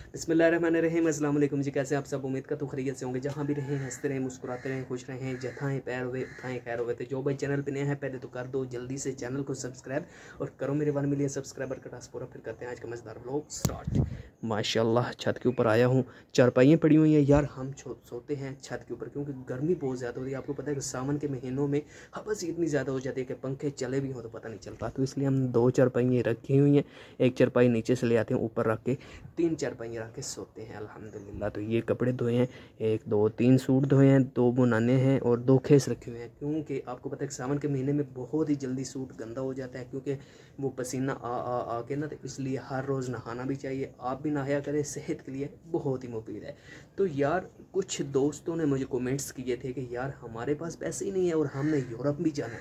बिस्मिल्लाहिर्रहमानिर्रहीम। अस्सलाम वालेकुम जी, कैसे आप सब? उम्मीद का तो खैरियत से होंगे। जहाँ भी रहें हंसते रहें, मुस्कुराते रहें, खुश रहें, जताएं पैर हुए उठाएं खैर हुए। तो जो भाई चैनल पे नया है पहले तो कर दो जल्दी से चैनल को सब्सक्राइब और करो मेरे 1 मिलियन सब्सक्राइबर का टास्क पूरा। फिर करते हैं आज का मज़ेदार व्लॉग स्टार्ट। माशाल्लाह छत के ऊपर आया हूँ, चारपाइयाँ पड़ी हुई हैं यार। हम सोते हैं छत के ऊपर क्योंकि गर्मी बहुत ज़्यादा होती है। आपको पता है कि सावन के महीनों में हवस इतनी ज़्यादा हो जाती है कि पंखे चले भी हों तो पता नहीं चलता। तो इसलिए हम 2 चारपाइयाँ रखी हुई हैं। एक चारपाई नीचे से ले आते हैं, ऊपर रख के 3 चारपाइयाँ रख के सोते हैं अल्हम्दुलिल्लाह। तो ये कपड़े धोए हैं, 1 2 3 सूट धोए हैं, 2 बुनाने हैं और 2 खेस रखे हुए हैं। क्योंकि आपको पता है कि सावन के महीने में बहुत ही जल्दी सूट गंदा हो जाता है क्योंकि वो पसीना आ के ना, तो इसलिए हर रोज़ नहाना भी चाहिए। आप भी नहाया करें, सेहत के लिए बहुत ही मुफीद है। तो यार कुछ दोस्तों ने मुझे कमेंट्स किए थे कि यार हमारे पास पैसे ही नहीं है और हमने यूरोप भी जाना है।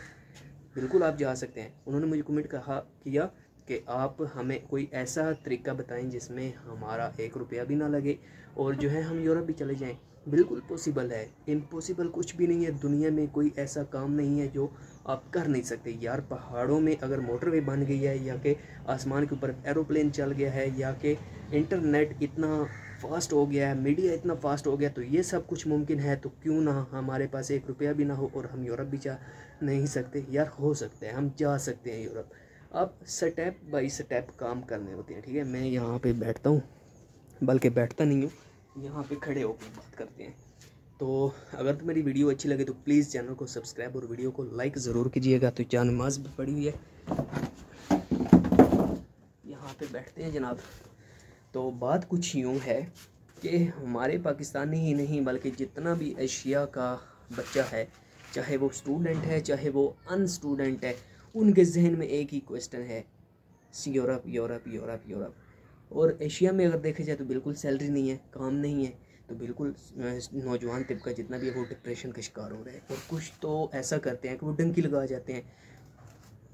बिल्कुल आप जा सकते हैं। उन्होंने मुझे कमेंट किया कि आप हमें कोई ऐसा तरीका बताएं जिसमें हमारा 1 रुपया भी ना लगे और जो है हम यूरोप भी चले जाएं। बिल्कुल पॉसिबल है, इम्पॉसिबल कुछ भी नहीं है। दुनिया में कोई ऐसा काम नहीं है जो आप कर नहीं सकते। यार पहाड़ों में अगर मोटरवे बन गई है, या कि आसमान के ऊपर एरोप्लेन चल गया है, या कि इंटरनेट इतना फास्ट हो गया है, मीडिया इतना फास्ट हो गया, तो ये सब कुछ मुमकिन है। तो क्यों ना हमारे पास 1 रुपया भी ना हो और हम यूरोप भी जा नहीं सकते? यार हो सकते हैं, हम जा सकते हैं यूरोप। अब स्टेप बाय स्टेप काम करने होते हैं, ठीक है। मैं यहाँ पे बैठता हूँ, बल्कि बैठता नहीं हूँ, यहाँ पे खड़े होकर बात करते हैं। तो अगर तो मेरी वीडियो अच्छी लगे तो प्लीज़ चैनल को सब्सक्राइब और वीडियो को लाइक ज़रूर कीजिएगा। तो क्या नमाज भी पड़ी हुई है, यहाँ पे बैठते हैं जनाब। तो बात कुछ यूँ है कि हमारे पाकिस्तानी ही नहीं बल्कि जितना भी एशिया का बच्चा है, चाहे वो स्टूडेंट है चाहे वो अनस्टूडेंट है, उनके जहन में एक ही क्वेश्चन है, यूरोप यूरोप यूरोप यूरोप। और एशिया में अगर देखा जाए तो बिल्कुल सैलरी नहीं है, काम नहीं है, तो बिल्कुल नौजवान तबका जितना भी है वो डिप्रेशन का शिकार हो रहा है। और कुछ तो ऐसा करते हैं कि वो डंकी लगा जाते हैं,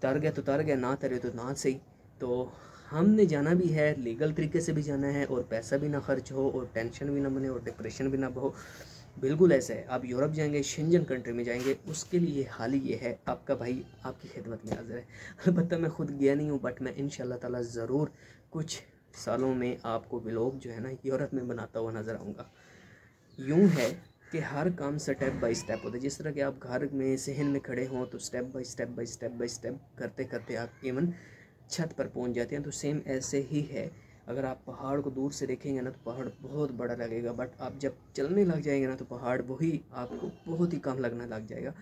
तर गया तो तर गया, ना तरे तो ना सही। तो हमने जाना भी है, लीगल तरीके से भी जाना है और पैसा भी ना खर्च हो और टेंशन भी ना बने और डिप्रेशन भी ना हो। बिल्कुल ऐसा है। आप यूरोप जाएंगे, शेंजन कंट्री में जाएंगे, उसके लिए हाल ही ये है, आपका भाई आपकी खिदमत में हाजिर है। अलबत्ता मैं खुद गया नहीं हूँ, बट मैं इंशाल्लाह ताला ज़रूर कुछ सालों में आपको व्लॉग जो है ना यूरोप में बनाता हुआ नज़र आऊँगा। यूँ है कि हर काम स्टेप बाय स्टेप होता है। जिस तरह कि आप घर में सहन में खड़े हों तो step by step by step by step करते करते आप इवन छत पर पहुंच जाते हैं। तो सेम ऐसे ही है। अगर आप पहाड़ को दूर से देखेंगे ना तो पहाड़ बहुत बड़ा लगेगा, बट आप जब चलने लग जाएंगे ना तो पहाड़ वही आपको बहुत ही कम लगने लग जाएगा।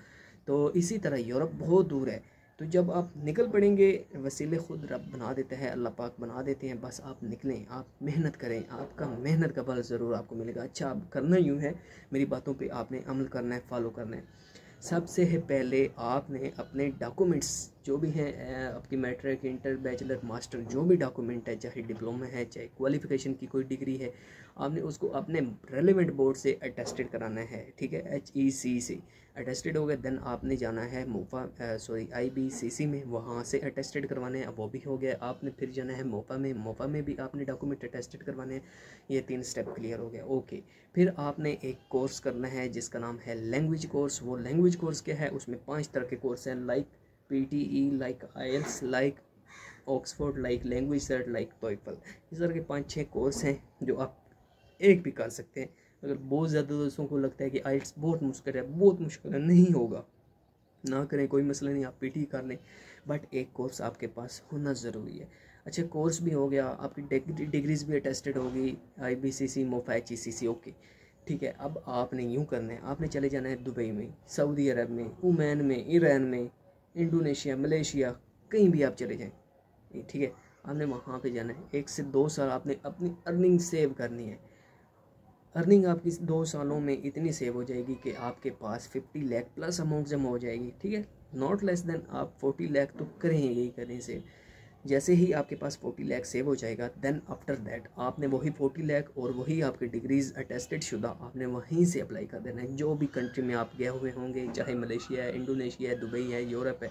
तो इसी तरह यूरोप बहुत दूर है। तो जब आप निकल पड़ेंगे, वसीले खुद रब बना देते हैं, अल्लाह पाक बना देते हैं। बस आप निकलें, आप मेहनत करें, आपका मेहनत का फल ज़रूर आपको मिलेगा। अच्छा, आप करना यूँ है, मेरी बातों पे आपने अमल करना है, फॉलो करना है। सबसे पहले आपने अपने डॉक्यूमेंट्स जो भी हैं, आपकी मैट्रिक, इंटर, बैचलर, मास्टर, जो भी डॉक्यूमेंट है, चाहे डिप्लोमा है चाहे क्वालिफिकेशन की कोई डिग्री है, आपने उसको अपने रेलेवेंट बोर्ड से अटेस्टेड कराना है, ठीक है। HEC से अटेस्टेड हो गया, देन आपने जाना है मोपा IBCC में, वहाँ से अटेस्टेड करवाने हैं। अब वो भी हो गया, आपने फिर जाना है मोपा में, मोपा में भी आपने डॉक्यूमेंट अटेस्टेड करवाने हैं। ये 3 स्टेप क्लियर हो गया, ओके। फिर आपने एक कोर्स करना है जिसका नाम है लैंग्वेज कोर्स। वो लैंग्वेज कोर्स क्या है, उसमें 5 तरह के कोर्स हैं, like PTE, like IELTS, like Oxford, like language cert, like TOEFL. इस तरह के 5-6 कोर्स हैं जो आप एक भी कर सकते हैं। अगर बहुत ज़्यादा दोस्तों को लगता है कि IELTS बहुत मुश्किल है, बहुत मुश्किल है, नहीं होगा, ना करें, कोई मसला नहीं, आप PTE कर लें, बट एक कोर्स आपके पास होना ज़रूरी है। अच्छा, कोर्स भी हो गया, आपकी डिग्रीज भी अटेस्टेड होगी, IBCC, मोफा, HECC, ओके, ठीक है। अब आपने यूँ करना है, आपने चले जाना है दुबई में, सऊदी अरब में, ओमान में, ईरान में, इंडोनेशिया, मलेशिया, कहीं भी आप चले जाएँ, ठीक है। आपने वहाँ पे जाना है। 1 से 2 साल आपने अपनी अर्निंग सेव करनी है। अर्निंग आपकी 2 सालों में इतनी सेव हो जाएगी कि आपके पास 50 लाख प्लस अमाउंट जमा हो जाएगी, ठीक है। नॉट लेस देन आप 40 लाख तो करेंगे ही करें सेव। जैसे ही आपके पास 40 लाख सेव हो जाएगा, देन आफ्टर दैट आपने वही 40 लाख और वही आपकी डिग्रीज अटेस्टेड शुदा आपने वहीं से अप्लाई कर देना है। जो भी कंट्री में आप गए हुए होंगे, चाहे मलेशिया है, इंडोनेशिया है, दुबई है, यूरोप है,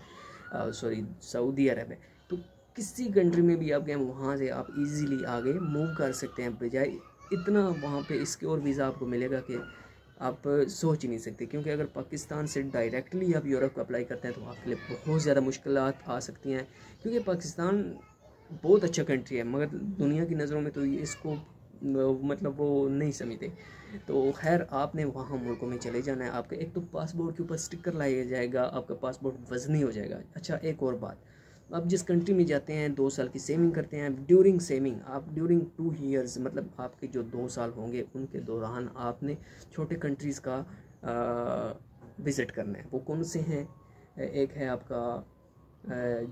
सऊदी अरब है, तो किसी कंट्री में भी आप गए वहाँ से आप इजीली आगे मूव कर सकते हैं। बजाय इतना वहाँ पे इसके और वीज़ा आपको मिलेगा कि आप सोच ही नहीं सकते। क्योंकि अगर पाकिस्तान से डायरेक्टली आप यूरोप का अप्लाई करते हैं तो आपके लिए बहुत ज़्यादा मुश्किलात आ सकती हैं। क्योंकि पाकिस्तान बहुत अच्छा कंट्री है, मगर दुनिया की नज़रों में तो ये इसको मतलब वो नहीं समझते। तो खैर आपने वहाँ मुल्कों में चले जाना है, आपका एक तो पासपोर्ट के ऊपर स्टिकर लगाया जाएगा, आपका पासपोर्ट वजनी हो जाएगा। अच्छा एक और बात, आप जिस कंट्री में जाते हैं 2 साल की सेविंग करते हैं, ड्यूरिंग सेविंग आप ड्यूरिंग 2 ईयर्स मतलब आपके जो 2 साल होंगे उनके दौरान आपने छोटे कंट्रीज़ का विज़िट करना है। वो कौन से हैं? एक है आपका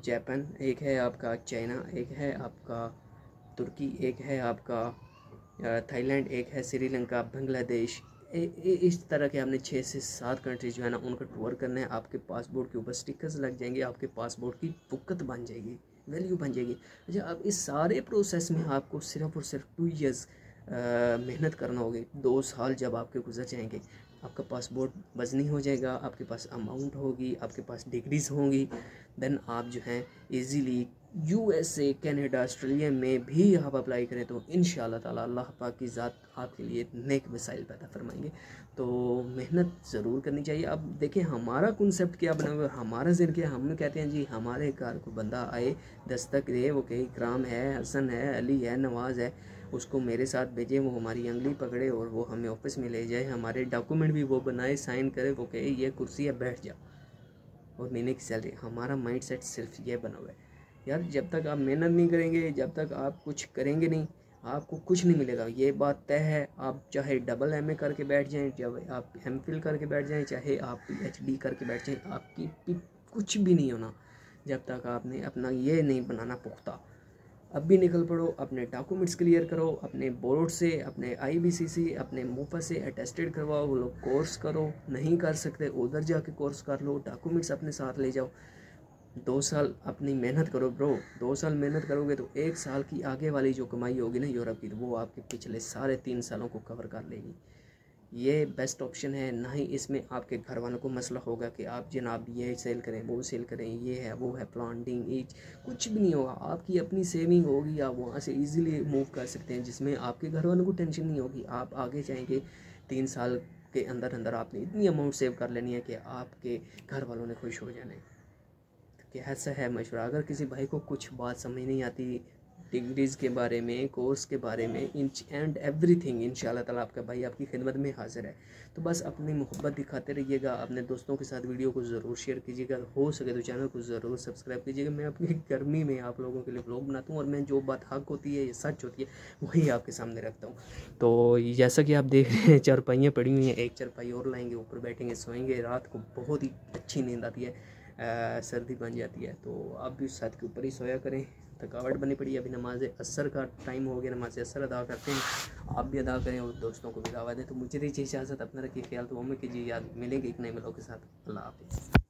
जापान, एक है आपका चाइना, एक है आपका तुर्की, एक है आपका थाईलैंड, एक है श्रीलंका, बांग्लादेश। इस तरह के आपने 6 से 7 कंट्रीज जो है ना उनका टूर करना है। आपके पासपोर्ट के ऊपर स्टिकर्स लग जाएंगे, आपके पासपोर्ट की वक़्त बन जाएगी, वैल्यू बन जाएगी। अच्छा अब इस सारे प्रोसेस में आपको सिर्फ और सिर्फ 2 ईयर्स मेहनत करना होगी। 2 साल जब आपके गुजर जाएंगे, आपका पासपोर्ट वजनी हो जाएगा, आपके पास अमाउंट होगी, आपके पास डिग्रीज होंगी, देन आप जो हैं इजीली USA, कनाडा, ऑस्ट्रेलिया में भी आप अप्लाई करें तो इंशाअल्लाह ताला अल्लाह पाक की ज़ात आपके लिए नेक वसाइल पैदा फरमाएंगे। तो मेहनत ज़रूर करनी चाहिए। अब देखें हमारा कॉन्सेप्ट क्या बना हुआ है, हमारा ज़िन क्या, हम कहते हैं जी हमारे घर को बंदा आए दस्तक दे, वो कहीं इकराम है, हसन है, अली है, नवाज़ है, उसको मेरे साथ भेजें, वो हमारी अंगली पकड़े और वो हमें ऑफिस में ले जाए, हमारे डॉक्यूमेंट भी वो बनाए, साइन करे, वो कहे ये कुर्सी है बैठ जा और महीने की सैलरी। हमारा माइंड सेट सिर्फ ये बना हुआ है यार, जब तक आप मेहनत नहीं करेंगे, जब तक आप कुछ करेंगे नहीं, आपको कुछ नहीं मिलेगा। ये बात तय है। आप चाहे डबल MA करके बैठ जाएं, जब आप MPhil करके बैठ जाएं, चाहे आप PhD करके बैठ जाएं, आपकी कुछ भी नहीं होना जब तक आपने अपना ये नहीं बनाना पुख्ता। अब भी निकल पड़ो, अपने डॉक्यूमेंट्स क्लियर करो, अपने बोर्ड से, अपने IBC से, अपने मोफा से अटेस्टेड करवाओ, वो लोग कोर्स करो। नहीं कर सकते उधर जाके कोर्स कर लो, डॉक्यूमेंट्स अपने साथ ले जाओ। 2 साल अपनी मेहनत करो ब्रो। 2 साल मेहनत करोगे तो 1 साल की आगे वाली जो कमाई होगी ना यूरोप की, तो वो आपके पिछले सारे 3 सालों को कवर कर लेगी। ये बेस्ट ऑप्शन है। ना ही इसमें आपके घर वालों को मसला होगा कि आप जनाब ये सेल करें, वो सेल करें, ये है वो है, प्लांटिंग एज, कुछ भी नहीं होगा। आपकी अपनी सेविंग होगी, आप वहाँ से इजीली मूव कर सकते हैं, जिसमें आपके घर वालों को टेंशन नहीं होगी। आप आगे जाएंगे 3 साल के अंदर अंदर आपने इतनी अमाउंट सेव कर लेनी है कि आपके घर वालों ने खुश हो जाना है। कि ऐसा है मशवरा। अगर किसी भाई को कुछ बात समझ नहीं आती डिग्रीज़ के बारे में, कोर्स के बारे में, इंच एंड एवरीथिंग, इंशाल्लाह ताला आपका भाई आपकी खिदमत में हाजिर है। तो बस अपनी मोहब्बत दिखाते रहिएगा, अपने दोस्तों के साथ वीडियो को ज़रूर शेयर कीजिएगा, हो सके तो चैनल को ज़रूर सब्सक्राइब कीजिएगा। मैं अपनी गर्मी में आप लोगों के लिए व्लॉग बनाता हूँ और मैं जो बात हक होती है, ये सच होती है, वही आपके सामने रखता हूँ। तो जैसा कि आप देख रहे हैं चारपाइयाँ पड़ी हुई हैं, एक चारपाई और लाएँगे, ऊपर बैठेंगे, सोएंगे, रात को बहुत ही अच्छी नींद आती है, सर्दी बन जाती है। तो आप भी उस छत के ऊपर ही सोया करें। थकावट बनी पड़ी है, अभी नमाज असर का टाइम हो गया, नमाज असर अदा करते हैं, आप भी अदा करें और दोस्तों को भी दावा दें। तो मुझे दीजिए इजाज़त, अपना रखिए ख्याल, तो उम्मीद कीजिए याद मिलेंगे एक नए मिलों के साथ। अल्लाह हाफ़िज़।